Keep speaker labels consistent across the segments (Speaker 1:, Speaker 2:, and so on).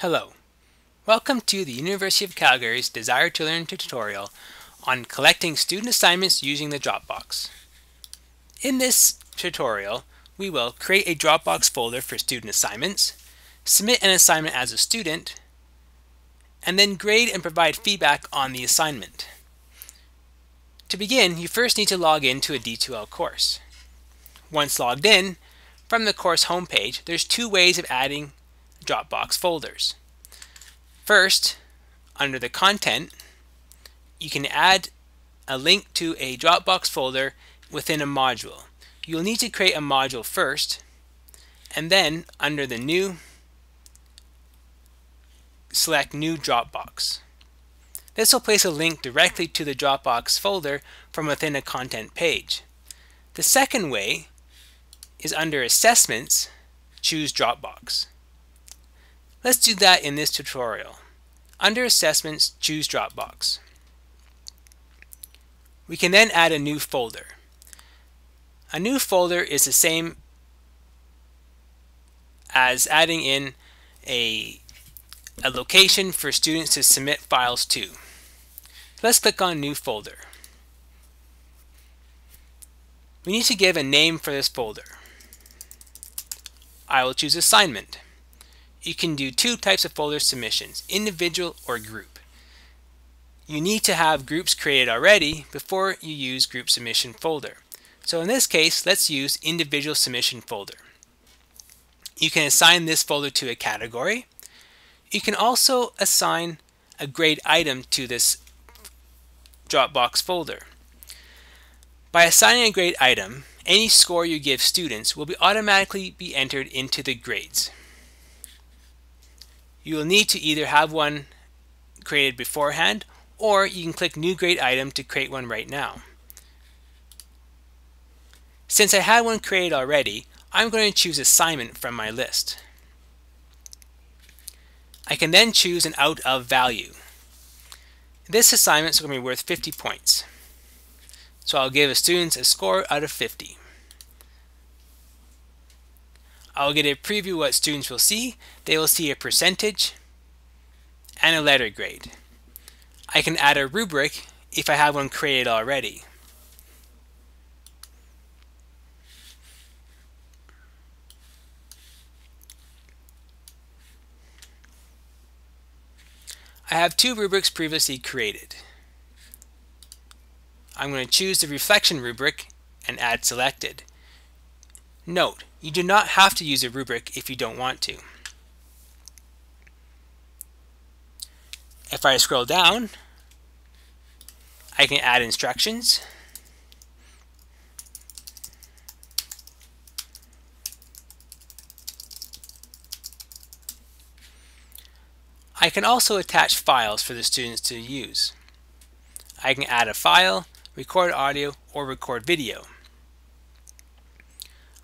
Speaker 1: Hello, welcome to the University of Calgary's Desire to Learn tutorial on collecting student assignments using the Dropbox. In this tutorial, we will create a Dropbox folder for student assignments, submit an assignment as a student, and then grade and provide feedback on the assignment. To begin, you first need to log in to a D2L course. Once logged in, from the course homepage, there's two ways of adding Dropbox folders. First, under the content, you can add a link to a Dropbox folder within a module. You'll need to create a module first, and then under the new, select New Dropbox. This will place a link directly to the Dropbox folder from within a content page. The second way is under Assessments, choose Dropbox. Let's do that in this tutorial. Under Assessments, choose Dropbox. We can then add a new folder. A new folder is the same as adding in a location for students to submit files to. Let's click on New Folder. We need to give a name for this folder. I will choose Assignment. You can do two types of folder submissions, individual or group. You need to have groups created already before you use group submission folder. So in this case, let's use individual submission folder. You can assign this folder to a category. You can also assign a grade item to this Dropbox folder. By assigning a grade item, any score you give students will automatically be entered into the grades. You will need to either have one created beforehand, or you can click New Grade Item to create one right now. Since I had one created already, I'm going to choose Assignment from my list. I can then choose an out of value. This assignment is going to be worth 50 points. So I'll give students a score out of 50. I'll get a preview of what students will see. They will see a percentage and a letter grade. I can add a rubric if I have one created already. I have two rubrics previously created. I'm going to choose the reflection rubric and add selected. Note, you do not have to use a rubric if you don't want to. If I scroll down, I can add instructions. I can also attach files for the students to use. I can add a file, record audio, or record video.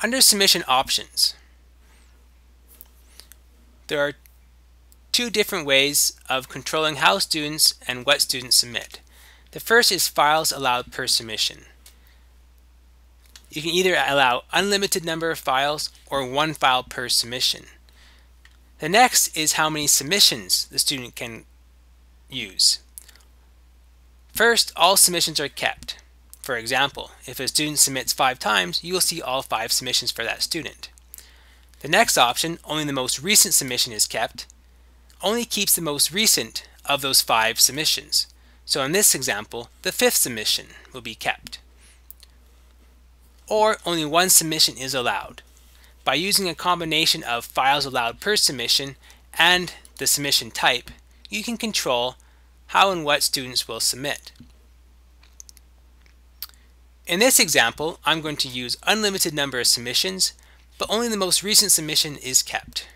Speaker 1: Under Submission Options, there are two different ways of controlling how students and what students submit. The first is files allowed per submission. You can either allow unlimited number of files or one file per submission. The next is how many submissions the student can use. First, all submissions are kept. For example, if a student submits 5 times, you will see all 5 submissions for that student. The next option, only the most recent submission is kept, only keeps the most recent of those 5 submissions. So in this example, the 5th submission will be kept. Or only one submission is allowed. By using a combination of files allowed per submission and the submission type, you can control how and what students will submit. In this example, I'm going to use unlimited number of submissions, but only the most recent submission is kept.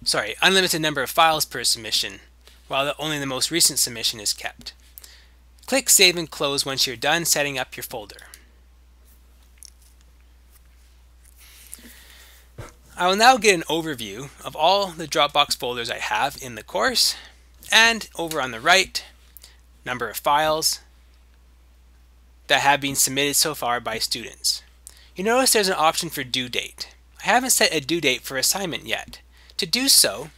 Speaker 1: Sorry, unlimited number of files per submission, while only the most recent submission is kept. Click Save and Close once you're done setting up your folder. I will now get an overview of all the Dropbox folders I have in the course, and over on the right, number of files that have been submitted so far by students. You notice there's an option for due date. I haven't set a due date for assignment yet. To do so,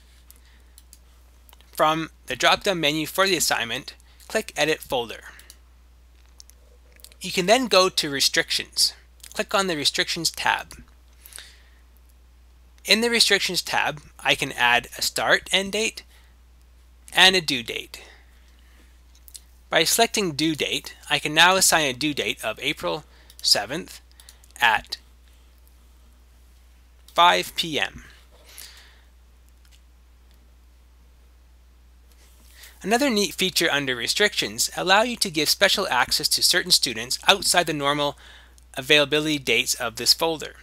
Speaker 1: from the drop-down menu for the assignment, click Edit Folder. You can then go to Restrictions. Click on the Restrictions tab. In the Restrictions tab, I can add a start/end date and a due date. By selecting due date, I can now assign a due date of April 7th at 5 p.m. Another neat feature under Restrictions allows you to give special access to certain students outside the normal availability dates of this folder.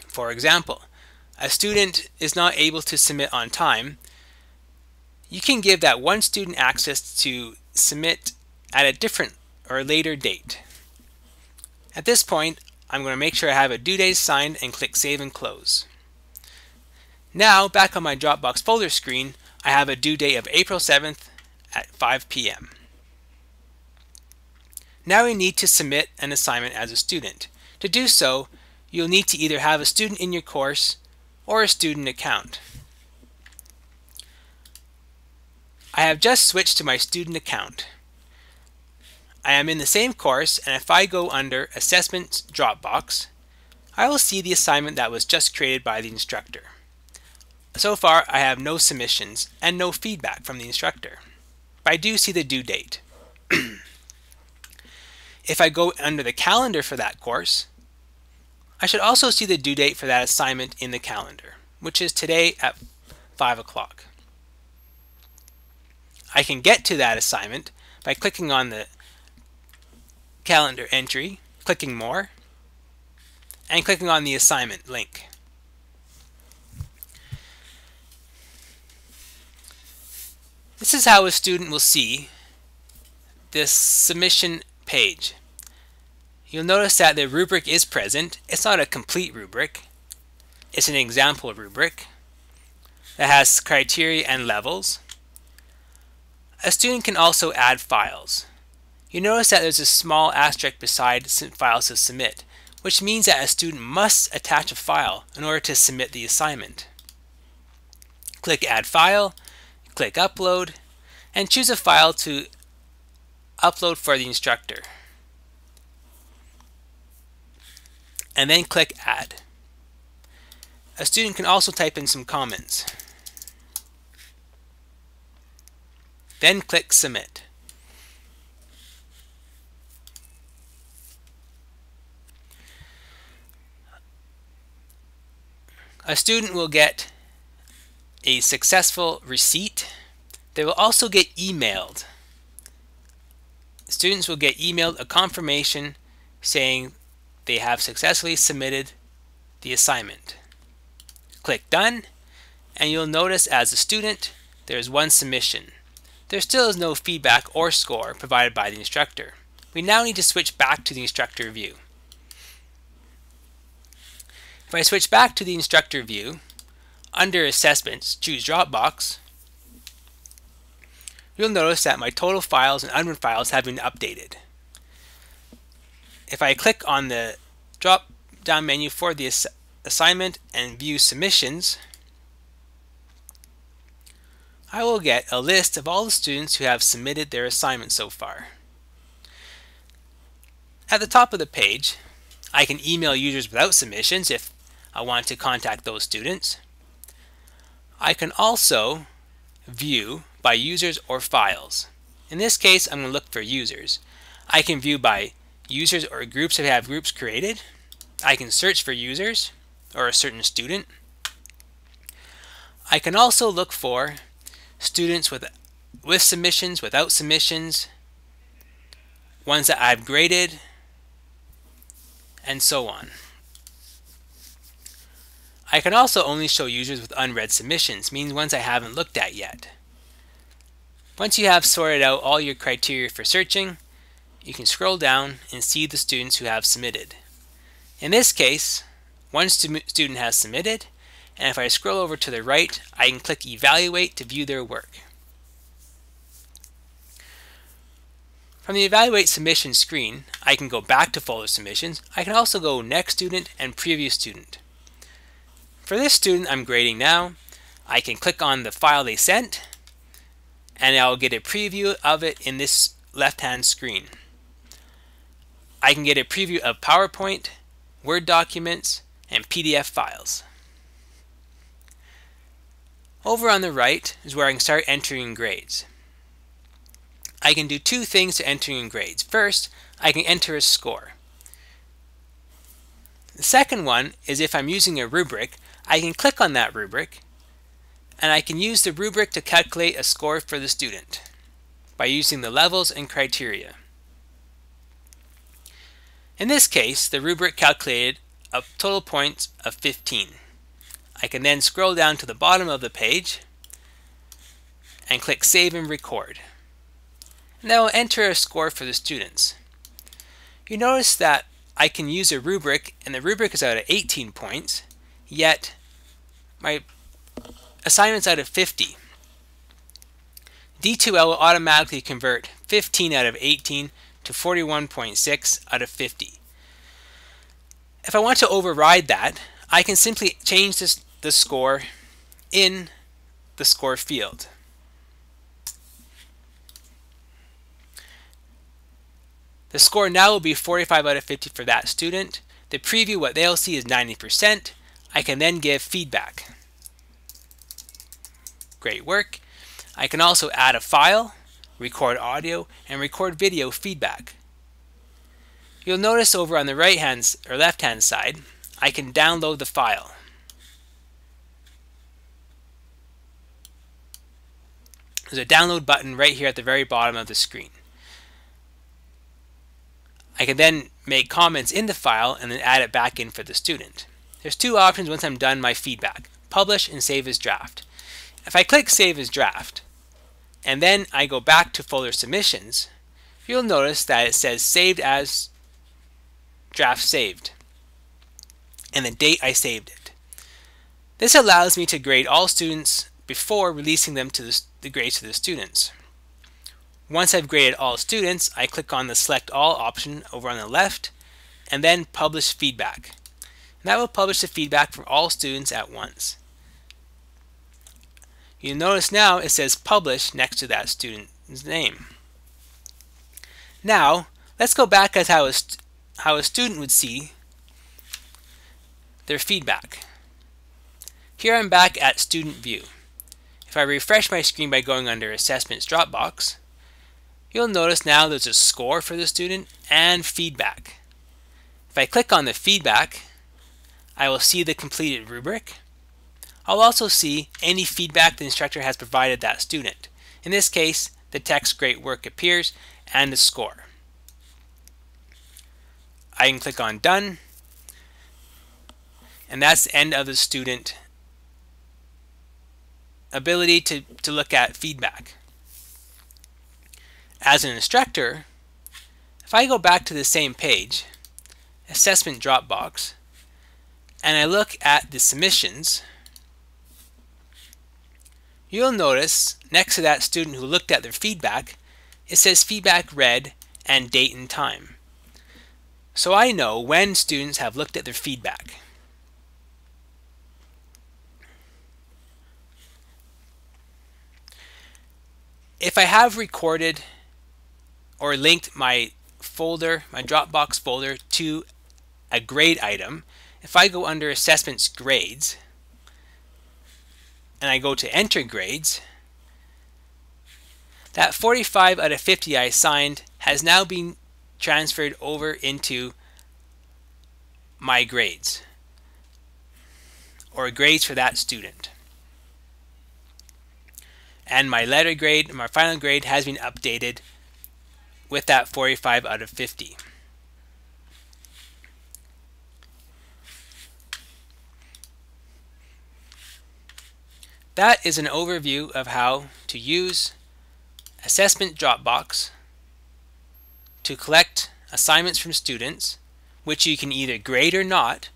Speaker 1: For example, a student is not able to submit on time. You can give that one student access to submit at a different or later date. At this point, I'm going to make sure I have a due date assigned and click Save and Close. Now, back on my Dropbox folder screen, I have a due date of April 7th at 5 p.m. Now we need to submit an assignment as a student. To do so, you'll need to either have a student in your course or a student account. I have just switched to my student account. I am in the same course, and if I go under Assessments Dropbox, I will see the assignment that was just created by the instructor. So far, I have no submissions and no feedback from the instructor, but I do see the due date. If I go under the calendar for that course, I should also see the due date for that assignment in the calendar, which is today at 5 o'clock. I can get to that assignment by clicking on the calendar entry, clicking More, and clicking on the assignment link. This is how a student will see this submission page. You'll notice that the rubric is present. It's not a complete rubric. It's an example rubric that has criteria and levels. A student can also add files. You notice that there's a small asterisk beside files to submit, which means that a student must attach a file in order to submit the assignment. Click Add File, click Upload, and choose a file to upload for the instructor. And then click Add. A student can also type in some comments. Then click Submit. A student will get a successful receipt. They will also get emailed. Students will get emailed a confirmation saying they have successfully submitted the assignment. Click Done, and you'll notice as a student there is one submission. There still is no feedback or score provided by the instructor. We now need to switch back to the instructor view. If I switch back to the instructor view, under Assessments, choose Dropbox, you'll notice that my total files and unread files have been updated. If I click on the drop-down menu for the assignment and view submissions, I will get a list of all the students who have submitted their assignment so far. At the top of the page, I can email users without submissions if I want to contact those students. I can also view by users or files. In this case, I'm going to look for users. I can view by users or groups if I have groups created. I can search for users or a certain student. I can also look for students with submissions, without submissions, ones that I've graded, and so on. I can also only show users with unread submissions, meaning ones I haven't looked at yet. Once you have sorted out all your criteria for searching, you can scroll down and see the students who have submitted. In this case, one student has submitted, and if I scroll over to the right, I can click Evaluate to view their work. From the Evaluate Submission screen, I can go back to Folder Submissions. I can also go Next Student and Previous Student. For this student I'm grading now, I can click on the file they sent, and I'll get a preview of it in this left-hand screen. I can get a preview of PowerPoint, Word documents, and PDF files. Over on the right is where I can start entering grades. I can do two things to entering grades. First, I can enter a score. The second one is if I'm using a rubric, I can click on that rubric and I can use the rubric to calculate a score for the student by using the levels and criteria. In this case, the rubric calculated a total points of 15. I can then scroll down to the bottom of the page and click Save and Record. And that will enter a score for the students. You notice that I can use a rubric, and the rubric is out of 18 points, yet my assignment's out of 50. D2L will automatically convert 15 out of 18 to 41.6 out of 50. If I want to override that, I can simply change the score in the score field. The score now will be 45 out of 50 for that student. The preview, what they'll see is 90%. I can then give feedback. Great work. I can also add a file, record audio, and record video feedback. You'll notice over on the right-hand or left-hand side, I can download the file. There's a download button right here at the very bottom of the screen. I can then make comments in the file and then add it back in for the student. There's two options once I'm done my feedback: publish and save as draft. If I click Save as Draft, and then I go back to folder submissions, you'll notice that it says Saved as Draft Saved, and the date I saved it. This allows me to grade all students before releasing them to the grades to the students. Once I've graded all students, I click on the Select All option over on the left, and then Publish Feedback. And that will publish the feedback for all students at once. You'll notice now it says Publish next to that student's name. Now, let's go back as how a student would see their feedback. Here I'm back at Student View. If I refresh my screen by going under Assessments Dropbox, you'll notice now there's a score for the student and feedback. If I click on the feedback, I will see the completed rubric. I'll also see any feedback the instructor has provided that student. In this case, the text Great Work appears and the score. I can click on Done, and that's the end of the student ability to look at feedback. As an instructor, if I go back to the same page, Assessment Dropbox, and I look at the submissions, you'll notice next to that student who looked at their feedback, it says Feedback Read and Date and Time. So I know when students have looked at their feedback. If I have recorded or linked my folder, my Dropbox folder, to a grade item, if I go under Assessments Grades and I go to Enter Grades, that 45 out of 50 I assigned has now been transferred over into my grades, or grades for that student. And my letter grade, my final grade, has been updated with that 45 out of 50. That is an overview of how to use Assessment Dropbox to collect assignments from students, which you can either grade or not.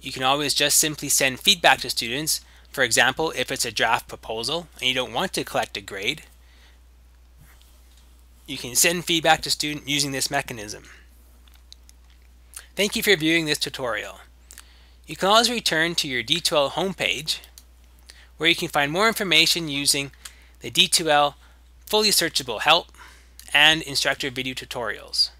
Speaker 1: You can always just simply send feedback to students. For example, if it's a draft proposal and you don't want to collect a grade, you can send feedback to students using this mechanism. Thank you for viewing this tutorial. You can always return to your D2L homepage, where you can find more information using the D2L fully searchable help and instructor video tutorials.